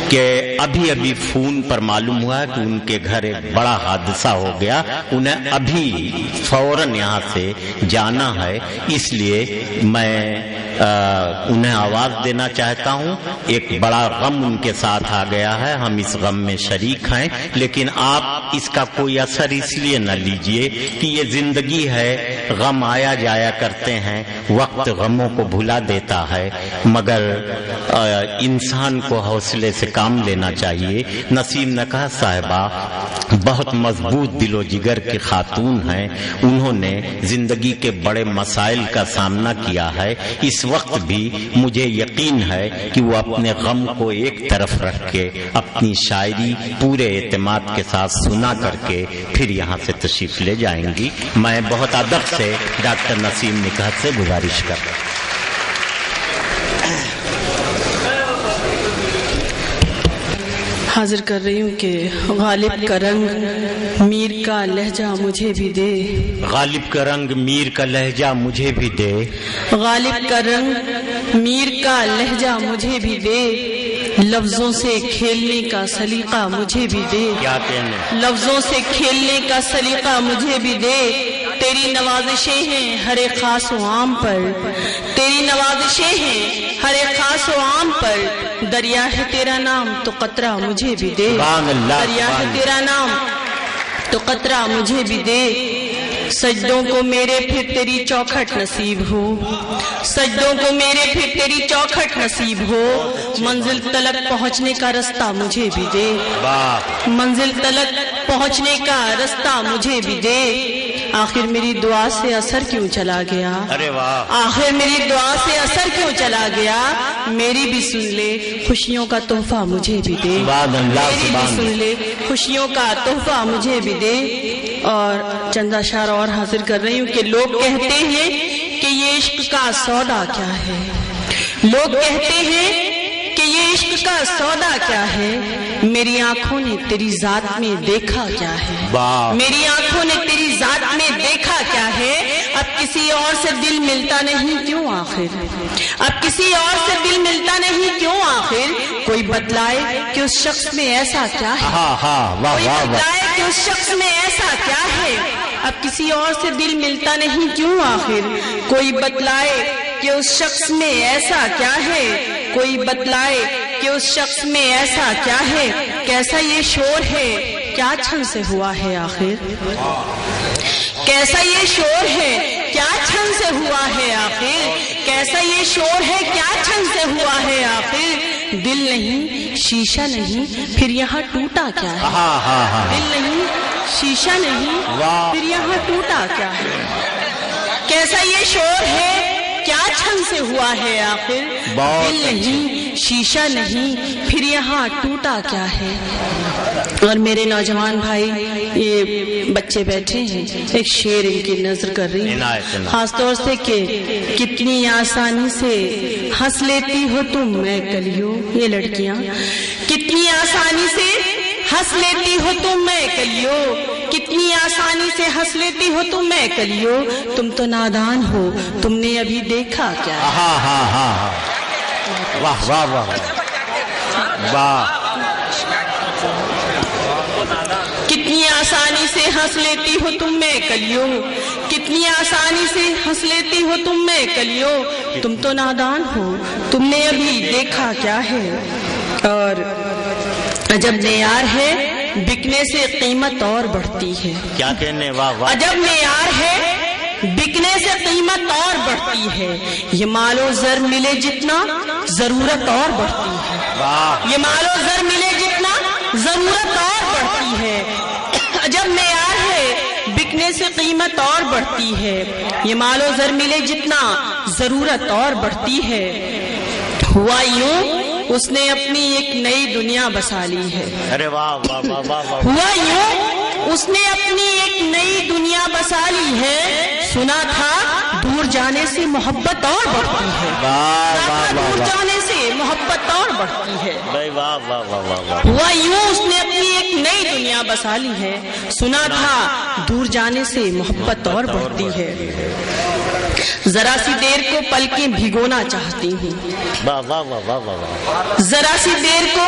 کہ ابھی ابھی فون پر معلوم ہوا کہ ان کے گھر ایک بڑا حادثہ ہو گیا، انہیں ابھی فوراً یہاں سے جانا ہے، اس لیے میں انہیں آواز دینا چاہتا ہوں۔ ایک بڑا غم ان کے ساتھ آ گیا ہے، ہم اس غم میں شریک ہیں، لیکن آپ اس کا کوئی اثر اس لیے نہ لیجئے کہ یہ زندگی ہے، غم آیا جایا کرتے ہیں، وقت غموں کو بھلا دیتا ہے، مگر انسان کو حوصلے سے کام لینا چاہیے۔ نسیم نکاح صاحبہ بہت مضبوط دل و جگر کی خاتون ہیں، انہوں نے زندگی کے بڑے مسائل کا سامنا کیا ہے، اس وقت بھی مجھے یقین ہے کہ وہ اپنے غم کو ایک طرف رکھ کے اپنی شاعری پورے اعتماد کے ساتھ سنا کر کے پھر یہاں سے تشریف لے جائیں گی۔ میں بہت ادب سے ڈاکٹر نسیم نکاح سے گزارش کرتا ہوں۔ حاضر کر رہی ہوں کہ غالب کا رنگ میر کا لہجہ مجھے بھی دے، غالب کا رنگ میر کا لہجہ مجھے بھی دے، غالب کا رنگ میر کا لہجہ مجھے بھی دے، لفظوں سے کھیلنے کا سلیقہ مجھے بھی دے، کیا کہنے، لفظوں سے کھیلنے کا سلیقہ مجھے بھی دے، تیری نوازشیں ہیں ہر ایک خاص و عام پر، تیری نوازشیں ہیں ہر ایک خاص و عام پر، دریا ہے تیرا نام تو قطرہ مجھے بھی دے، دریا ہے تیرا نام تو قطرہ مجھے بھی دے، سجدوں کو میرے پھر تیری چوکھٹ نصیب ہو، سجدوں کو میرے پھر تیری چوکھٹ نصیب ہو، منزل تلک پہنچنے کا رستہ مجھے بھی دے، منزل تلک پہنچنے کا رستہ مجھے بھی دے، آخر میری دعا سے اثر کیوں چلا گیا، آخر میری دعا سے اثر کیوں چلا گیا، میری بھی سن لے خوشیوں کا تحفہ مجھے بھی دے، میری بھی سن لے خوشیوں کا تحفہ مجھے بھی دے۔ اور چند اشعار اور حاضر کر رہی ہوں کہ لوگ کہتے ہیں کہ یہ عشق کا سودا کیا ہے، لوگ کہتے ہیں کہ یہ عشق کا سودا کیا ہے، میری آنکھوں نے تیری ذات میں دیکھا کیا ہے، میری آنکھوں نے تیری ذات میں دیکھا کیا ہے، اب کسی اور سے دل ملتا نہیں کیوں آخر، اب کسی اور سے دل ملتا نہیں کیوں آخر، کوئی بتلائے کہ اس شخص میں ایسا کیا ہے، کوئی بتلائے کہ اس شخص میں ایسا کیا ہے، اب کسی اور سے دل ملتا نہیں کیوں آخر، کوئی بتلائے کہ اس شخص میں ایسا کیا ہے، کوئی بتلائے کہ اس شخص میں ایسا کیا ہے، کیسا یہ شور ہے کیا چھن سے ہوا ہے آخر، کیسا یہ شور ہے کیا چھن سے ہوا ہے آخر، کیسا یہ شور ہے کیا چھن سے ہوا ہے آخر، دل نہیں شیشہ نہیں پھر یہاں ٹوٹا کیا ہے، دل نہیں شیشہ نہیں پھر یہاں ٹوٹا کیا ہے، کیسا یہ شور ہے کیا چھن سے ہوا ہے آخر، دل نہیں شیشہ نہیں پھر یہاں ٹوٹا کیا ہے۔ اور میرے نوجوان بھائی یہ بچے بیٹھے ہیں، ایک شعر ان کی نظر کر رہی ہوں خاص طور سے کہ کتنی آسانی سے ہنس لیتی ہو تم میں کلیوں، یہ لڑکیاں کتنی آسانی سے ہنس لیتی ہو تم میں کلیوں، کتنی آسانی سے ہنس لیتی ہو تم میں کلیوں، تم تو نادان ہو تم نے ابھی دیکھا کیا ہے، واہ واہ واہ واہ، کتنی آسانی سے ہنس لیتی ہو تم میں کلیوں، کتنی آسانی سے ہنس لیتی ہو تم میں کلیوں، تم تو نادان ہو تم نے ابھی دیکھا کیا ہے۔ اور عجب معیار ہے بکنے سے قیمت اور بڑھتی ہے، کیا کہنے، واہ واہ، عجب معیار ہے بکنے سے قیمت اور بڑھتی ہے، یہ مال و زر ملے جتنا ضرورت اور بڑھتی ہے، یہ مال و زر ملے جتنا ضرورت اور بڑھتی ہے، عجب معیار ہے بکنے سے قیمت اور بڑھتی ہے، یہ مال و زر ملے جتنا ضرورت اور بڑھتی ہے، ہوا یوں اس نے اپنی ایک نئی دنیا بسا لی ہے، ارے واہ واہ واہ واہ، ہوا یوں اس نے اپنی ایک نئی دنیا بسا لی ہے، سنا تھا دور جانے سے محبت اور بڑھتی ہے، دور جانے سے محبت اور بڑھتی ہے، ہوا یوں اس نے اپنی ایک نئی دنیا بسا لی ہے، سنا تھا دور جانے سے محبت اور بڑھتی ہے، ذرا سی دیر کو پلکیں بھگونا چاہتی ہوں، ذرا سی دیر کو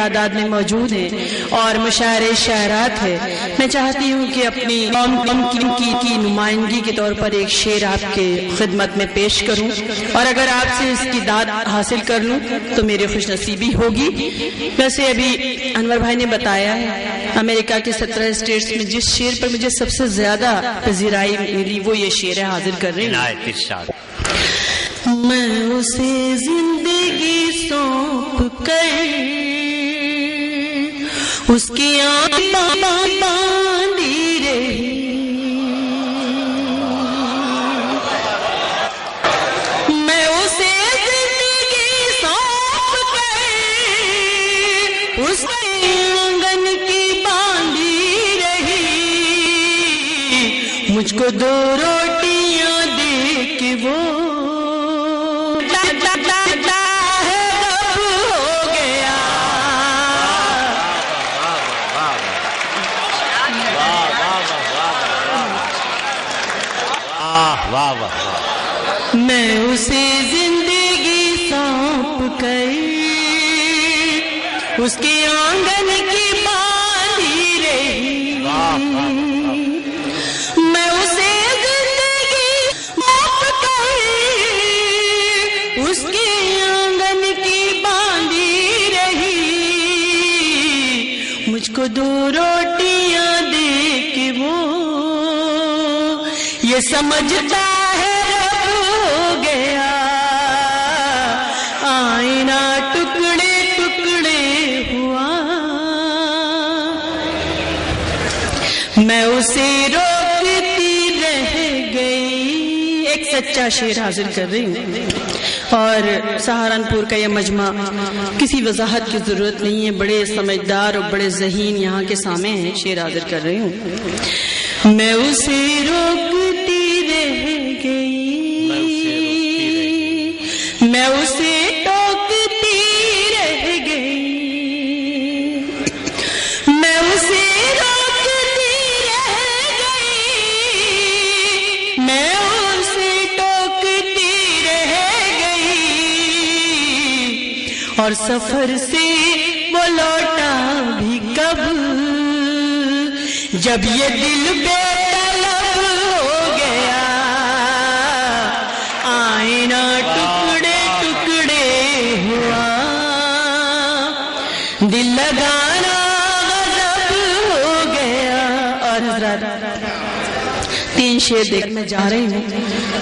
تعداد میں موجود ہیں اور مشاعرے شاعرات ہے، میں چاہتی ہوں کہ اپنی قوم کی نمائندگی کے طور پر ایک شعر آپ کے خدمت میں پیش کروں، اور اگر آپ سے اس کی داد حاصل کر لوں تو میری خوش نصیبی ہوگی۔ ویسے ابھی انور بھائی نے بتایا ہے امریکہ کے 17 اسٹیٹس میں جس شعر پر مجھے سب سے زیادہ پذیرائی ملی وہ یہ شعر ہے، حاضر کر رہی ہوں۔ میں اسے زندگی سونپ کر اس کی آنکھیں باندھی رہی، میں اسے زندگی سونپ کر اس کے آنگن کی باندھی رہی، مجھ کو 2 روٹیاں دے کے وہ میں اسے زندگی سونپ کر اس کے آنگن کی باندھی رہی، میں اسے زندگی سونپ کر اس کے آنگن کی باندھی رہی، مجھ کو 2 روٹیاں دے کے وہ یہ سمجھتا ہے رب ہو گیا، آئینہ ٹکڑے ٹکڑے ہوا، میں اسے روکتی رہ گئی۔ ایک سچا شعر حاضر کر رہی ہوں، اور سہارنپور کا یہ مجمع کسی وضاحت کی ضرورت نہیں ہے، بڑے سمجھدار اور بڑے ذہین یہاں کے سامنے ہیں، شعر حاضر کر رہی ہوں۔ میں اسے روکتی رہ گئی، میں اسے ٹوکتی رہ گئی، میں اسے روکتی رہ گئی، میں اسے ٹوکتی رہ گئی، اور سفر سے وہ لوٹا بھی کب جب یہ دل بے طلب ہو گیا، آئینہ ٹکڑے ٹکڑے ہوا، دل لگانا غضب ہو گیا۔ اور حضرات 3 شعر دیکھ میں جا رہی ہوں،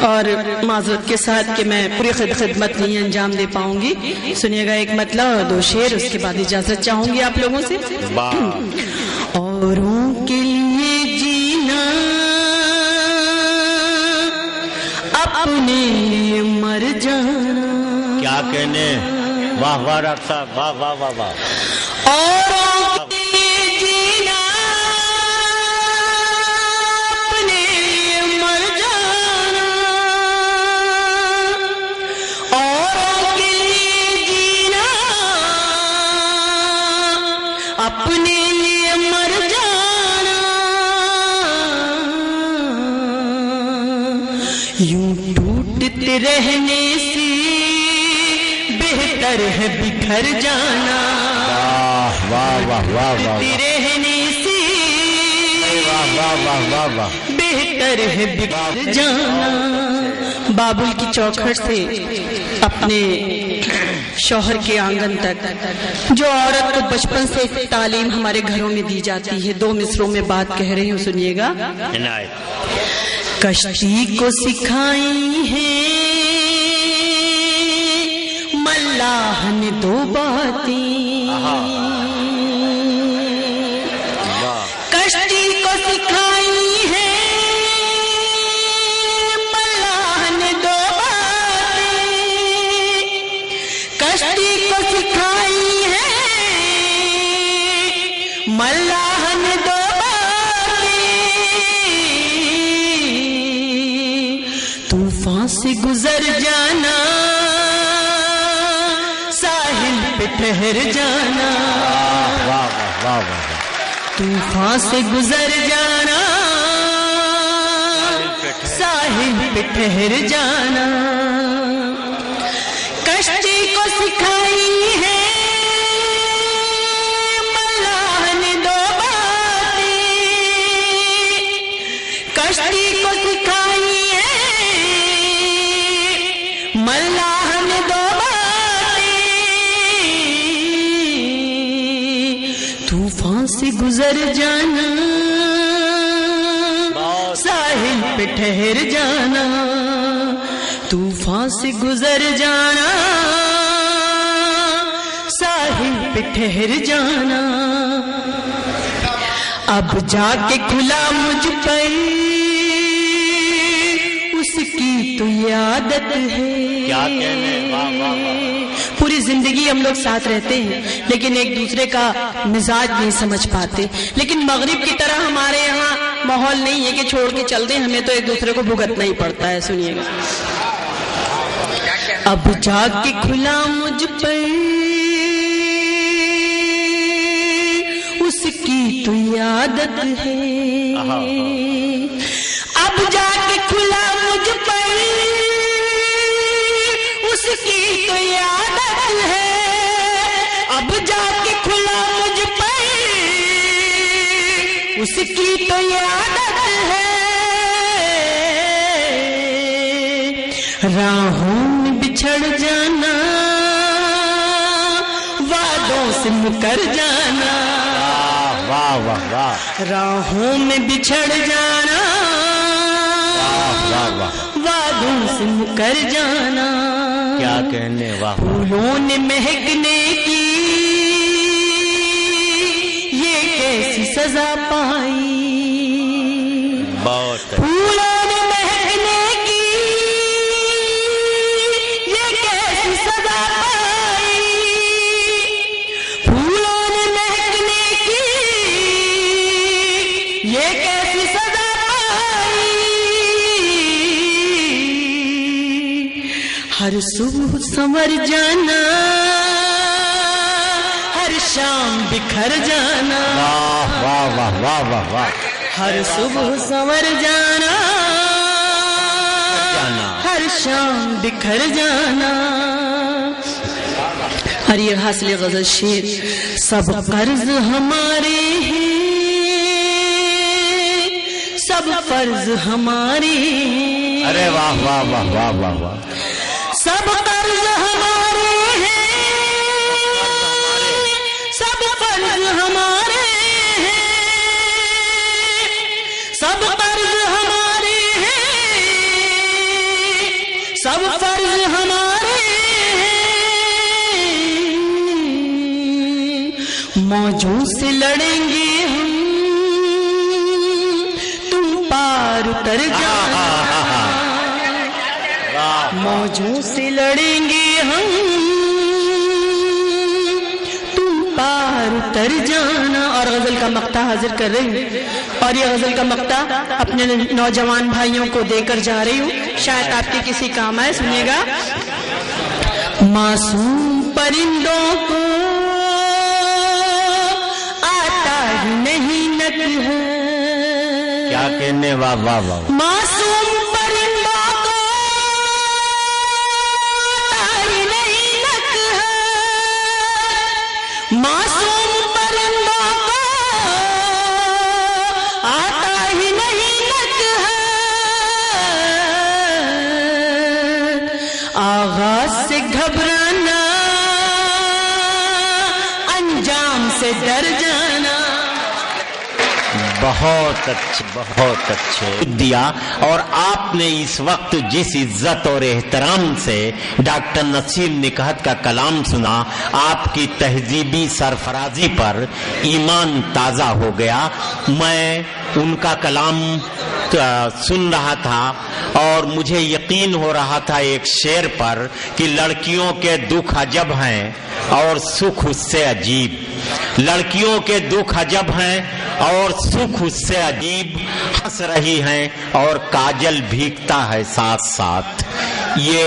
اور معذرت کے ساتھ کہ میں پوری خدمت نہیں انجام دے پاؤں گی، سنیے گا ایک مطلب اور 2 شعر، اس کے بعد اجازت چاہوں گی آپ لوگوں سے۔ اوروں کے لیے جینا اپنے لیے مر جانا، کیا کہنے، واہ واہ ڈاکٹر صاحب، واہ واہ واہ واہ۔ اوروں کے لیے جینا اپنے لیے مر جانا، اوروں کے لیے جینا اپنے لیے مر جانا، یوں ٹوٹتے رہنے سے بہتر ہے بکھر جانا، واہ واہ واہ واہ، ٹوٹتے رہنے سے بہتر ہے بکھر جانا۔ بابل کی چوکھٹ سے اپنے شوہر کے آنگن تک جو عورت کو بچپن سے تعلیم ہمارے گھروں میں دی جاتی ہے، 2 مصروں میں بات کہہ رہی ہوں، سنیے گا۔ کشتی کو سکھائی ہیں ملاح نے 2 باتیں، کشتی کو سکھائی ہیں ملاح نے 2 باتیں، کشتی کو سکھائی ہیں ملاح نے 2 طوفان سے گزر جانا، ساحل پہ ٹھہر جانا، طوفان سے گزر جانا، ساحل پہ ٹھہر جانا، کشتی کو سکھائی ہے طوفان سے گزر جانا، ساحل پہ ٹھہر جانا، طوفان سے گزر جانا، ساحل پہ ٹھہر جانا، اب جا کے کھلا مجھ پر اس کی تو عادت ہے۔ کیا کہنے، واہ واہ واہ۔ پوری زندگی ہم لوگ ساتھ رہتے ہیں لیکن ایک دوسرے کا مزاج نہیں سمجھ پاتے، لیکن مغرب کی طرح ہمارے یہاں ماحول نہیں ہے کہ چھوڑ کے چل دیں، ہمیں تو ایک دوسرے کو بھگتنا ہی پڑتا ہے۔ سنیے گا، اب جا کے کھلا مجھ پر اس کی تو عادت ہے، اب جا کے کھلا مجھ پر اس کی تو عادت ہے، اب جا کے کھلا مجھ پر اس کی تو عادت ہے، راہوں میں بچھڑ جانا، وعدوں سے مکر جانا، واہ واہ واہ، راہوں میں بچھڑ جانا، واہ واہ، وعدوں سے مکر جانا، کیا کہنے، واہ، پھولوں نے مہکنے کی یہ کیسی سزا پائی، بہت پھولوں نے مہکنے کی یہ کیسی سزا پائی، پھولوں نے مہکنے کی یہ کیسی سزا پائی، ہر صبح سنور جانا، ہر شام بکھر جانا، واہ واہ واہ واہ واہ واہ، ہر صبح سنور جانا، ہر شام بکھر جانا، اور یہ حاصل غزل شعر، سب قرض ہمارے ہیں، سب فرض ہمارے ہیں، ارے واہ واہ واہ واہ واہ واہ، سب قرض ہمارے ہیں، سب فرض ہمارے ہیں، سب قرض ہمارے ہیں، سب فرض ہمارے ہیں، موجوں سے لڑیں گے ہم، تم پار اتر جانا، موجوں سے لڑیں گے ہم، تم پار اتر جانا۔ اور غزل کا مقطع حاضر کر رہی ہوں، اور یہ غزل کا مقطع اپنے نوجوان بھائیوں کو دے کر جا رہی ہوں، شاید آپ کے کسی کام آئے۔ سنیے گا، معصوم پرندوں کو آتا ہی نہیں نقل ہے، کیا کہنے، واہ واہ واہ، معصوم پرندوں کو آتا ہی نہیں نقل ہے، معصوم پرندوں کو آتا ہی نہیں نقل ہے، آغاز سے گھبرانا، انجام سے ڈر جانا۔ بہت اچھے، بہت اچھے دیا۔ اور آپ نے اس وقت جس عزت اور احترام سے ڈاکٹر نسیم نکہت کا کلام سنا، آپ کی تہذیبی سرفرازی پر ایمان تازہ ہو گیا۔ میں ان کا کلام سن رہا تھا اور مجھے یقین ہو رہا تھا ایک شعر پر کہ لڑکیوں کے دکھ عجب ہیں اور سکھ اس سے عجیب، لڑکیوں کے دکھ عجب ہیں اور سکھ اس سے عجیب، ہنس رہی ہیں اور کاجل بھیگتا ہے ساتھ ساتھ۔ یہ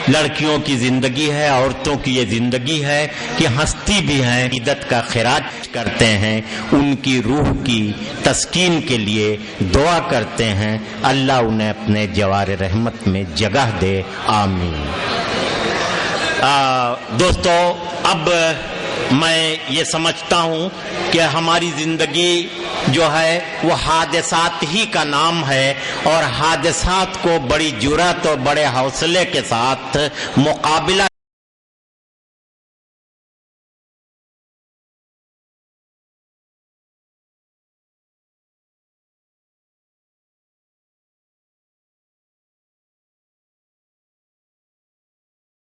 لڑکیوں کی زندگی ہے، عورتوں کی یہ زندگی ہے کہ ہنستی بھی ہیں، عیدت کا خراج کرتے ہیں، ان کی روح کی تسکین کے لیے دعا کرتے ہیں، اللہ انہیں اپنے جوار رحمت میں جگہ دے، آمین۔ دوستو، اب میں یہ سمجھتا ہوں کہ ہماری زندگی جو ہے وہ حادثات ہی کا نام ہے، اور حادثات کو بڑی جرأت اور بڑے حوصلے کے ساتھ مقابلہ